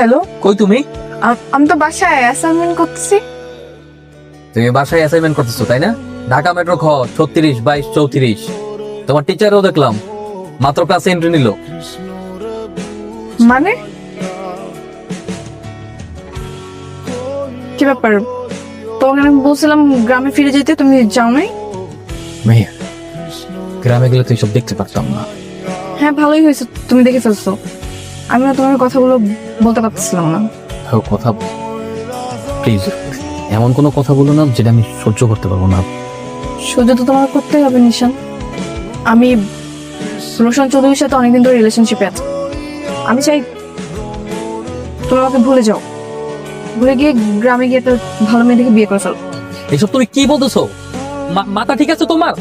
Hello, কই তুমি? আমি তো বাসায় অ্যাসাইনমেন্ট করতেছি। তুমি বাসায় অ্যাসাইনমেন্ট করতেছো তাই না? ঢাকা মেট্রো খ 36, 22, 34। তোমার টিচারও দেখলাম মাত্র ক্লাসে এন্ট্রি নিল। মানে কি ব্যাপার? তোমাকে আমি বলছিলাম গ্রামে ফিরে যেতে, তুমি যাও নাই? মেয়ে, গ্রামে গেলে তো এইসব দেখতে পারতাম না। হ্যাঁ, ভালোই হয়েছে তুমি দেখে ফেলছো। আমি না তোমার কথাগুলো বলতে পারতেছিলাম না। কথা প্লিজ এমন কোনো কথা বলো না যেটা আমি সহ্য করতে পারবো না। সহ্য তো তোমার করতেই হবে নিশান। আমি রোশন চৌধুরীর সাথে অনেকদিন ধরে রিলেশনশিপে আছি। আমি চাই তুমি আমাকে ভুলে যাও, ভুলে গিয়ে গ্রামে গিয়ে একটা ভালো মেয়ে দেখে বিয়ে করে ফেলো। এইসব তুমি কি বলতেছো? মাথা ঠিক আছে তোমার?